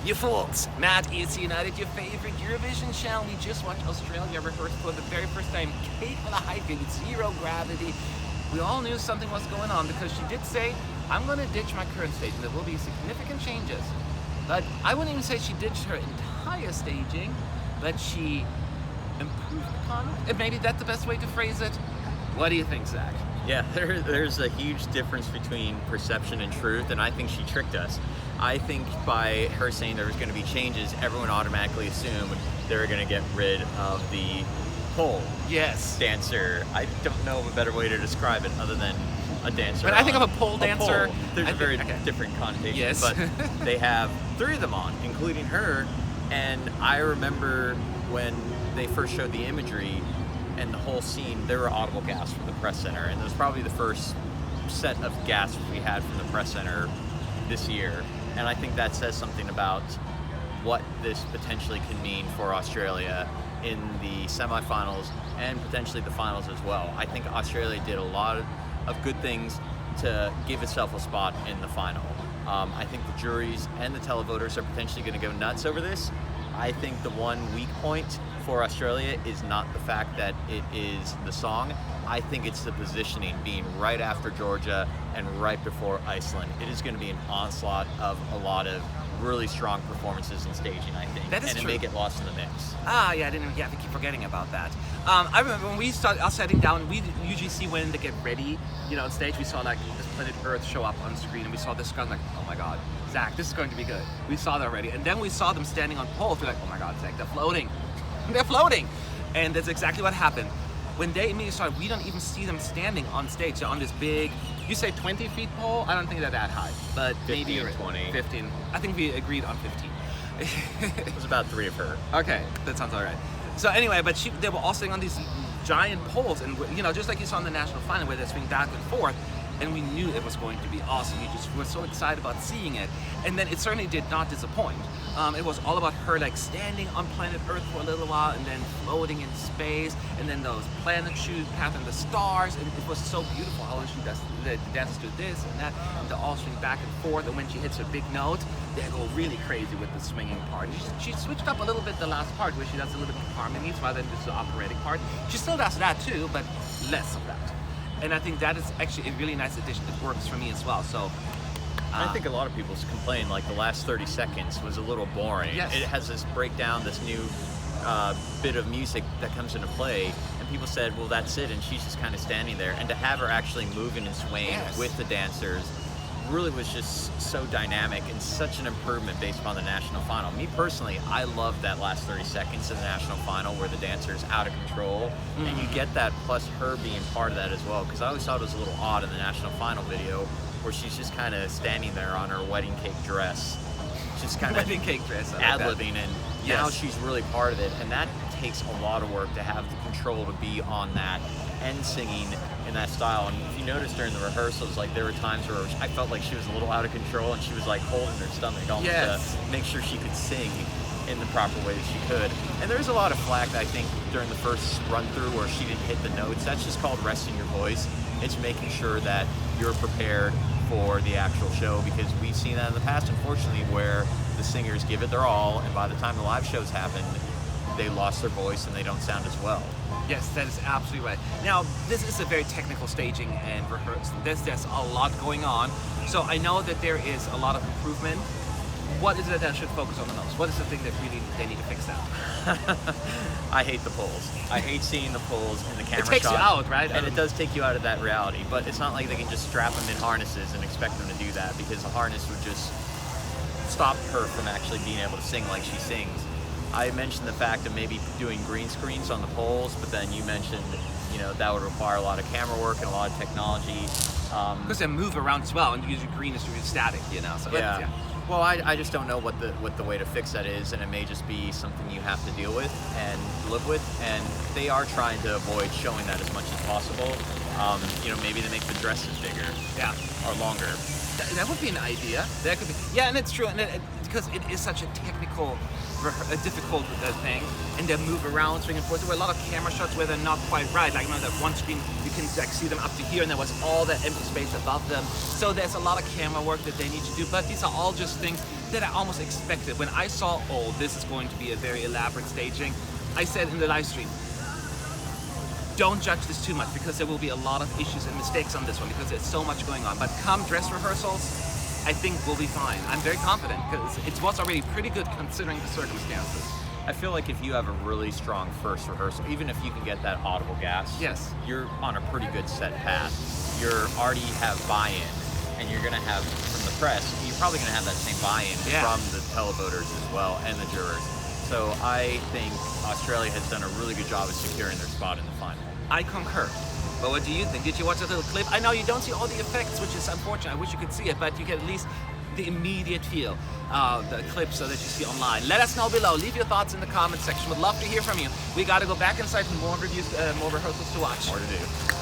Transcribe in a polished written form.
You fools! Matt, ESC United, your favorite Eurovision channel. We just watched Australia rehearse for the very first time. Kate Miller-Heidke with zero gravity. We all knew something was going on because she did say, I'm going to ditch my current stage and there will be significant changes. But I wouldn't even say she ditched her entire staging, but she improved upon it. And maybe that's the best way to phrase it. What do you think, Zach? Yeah, there's a huge difference between perception and truth, and I think she tricked us. I think by her saying there was going to be changes, everyone automatically assumed they were going to get rid of the pole dancer. I don't know of a better way to describe it other than a dancer. But I think of a pole dancer. There's a very different connotation. Yes. But they have 3 of them on, including her. And I remember when they first showed the imagery and the whole scene, there were audible gasps from the press center. And it was probably the first set of gasps we had from the press center this year. And I think that says something about what this potentially can mean for Australia in the semifinals and potentially the finals as well. I think Australia did a lot of good things to give itself a spot in the final. I think the juries and the televoters are potentially going to go nuts over this. I think the one weak point for Australia is not the fact that it is the song. I think it's the positioning, being right after Georgia and right before Iceland. It is going to be an onslaught of a lot of really strong performances and staging, I think. That is and true. it may get lost in the mix. Yeah, I keep forgetting about that. I remember when we started sitting down, we usually see when they get ready, on stage. We saw like this Planet Earth show up on screen, and we saw this guy like, oh my God, Zach, this is going to be good. We saw that already, and then we saw them standing on poles. We're like, oh my God, Zach, they're floating, they're floating, and that's exactly what happened. When they immediately started, we don't even see them standing on stage. They're on this big, you say 20 feet pole? I don't think they're that high, but 15, maybe 20. 15. I think we agreed on 15. It was about 3 of her. Okay, that sounds all right. So anyway, but they were all sitting on these giant poles, and just like you saw in the national final where they swing back and forth, and we knew it was going to be awesome. We just were so excited about seeing it, and then it certainly did not disappoint. It was all about her like standing on planet Earth for a little while, and then floating in space, and then those planet shoot path and the stars, and it was so beautiful how she does the dances do this and that, and they all swing back and forth, and when she hits a big note, they go really crazy with the swinging part. She switched up a little bit the last part where she does a little bit of harmonies rather than just the operatic part. She still does that too, but less of that. And I think that is actually a really nice addition. It works for me as well. So I think a lot of people complain like the last 30 seconds was a little boring. Yes. It has this breakdown, this new bit of music that comes into play, and people said, well, that's it, and she's just kind of standing there. And to have her actually moving and swaying with the dancers really was just so dynamic and such an improvement based upon the national final. Me personally, I love that last 30 seconds of the national final where the dancer's out of control, and you get that plus her being part of that as well, because I always thought it was a little odd in the national final video where she's just kind of standing there on her wedding cake dress, just kind of wedding cake dress, ad-libbing, and now she's really part of it, and that takes a lot of work to have the control to be on that and singing in that style. And if you notice during the rehearsals, like there were times where I felt like she was a little out of control, and she was like holding her stomach almost to make sure she could sing in the proper way that she could. And there's a lot of flack, I think, during the first run through where she didn't hit the notes. That's just called resting your voice. It's making sure that you're prepared for the actual show, because we've seen that in the past, unfortunately, where the singers give it their all, and by the time the live shows happen, they lost their voice and they don't sound as well. Yes, that is absolutely right. Now, this is a very technical staging and rehearsal. There's a lot going on. So I know that there is a lot of improvement. What is it that I should focus on the most? What is the thing that really they need to fix now? I hate the poles. I hate seeing the poles in the camera shot. It takes you out, right? And it does take you out of that reality. But it's not like they can just strap them in harnesses and expect them to do that, because a harness would just stop her from actually being able to sing like she sings. I mentioned the fact of maybe doing green screens on the poles, but then you mentioned, that would require a lot of camera work and a lot of technology. Because they move around as well, and usually green is really static, So yeah. Well, I just don't know what the way to fix that is, and it may just be something you have to deal with and live with. And they are trying to avoid showing that as much as possible. Maybe they make the dresses bigger, or longer. That would be an idea. That could be, and it's true, and because it is such a technical, difficult thing, and they move around, swing and forth. There were a lot of camera shots where they're not quite right. Like, that one screen, you can see them up to here, and there was all that empty space above them. So there's a lot of camera work that they need to do, but these are all just things that I almost expected. When I saw, oh, this is going to be a very elaborate staging, I said in the live stream, don't judge this too much because there will be a lot of issues and mistakes on this one because there's so much going on. But come dress rehearsals, I think we'll be fine. I'm very confident because it was already pretty good considering the circumstances. I feel like if you have a really strong first rehearsal, even if you can get that audible gas, Yes. you're on a pretty good set path. You're already have buy-in, and you're gonna have from the press. You're probably gonna have that same buy-in Yeah. from the televoters as well and the jurors. So I think Australia has done a really good job of securing their spot in the final. I concur. But what do you think? Did you watch the little clip? I know you don't see all the effects, which is unfortunate. I wish you could see it, but you get at least the immediate feel of the clips that you see online. Let us know below. Leave your thoughts in the comment section. We'd love to hear from you. We got to go back inside for more reviews, more rehearsals to watch. More to do.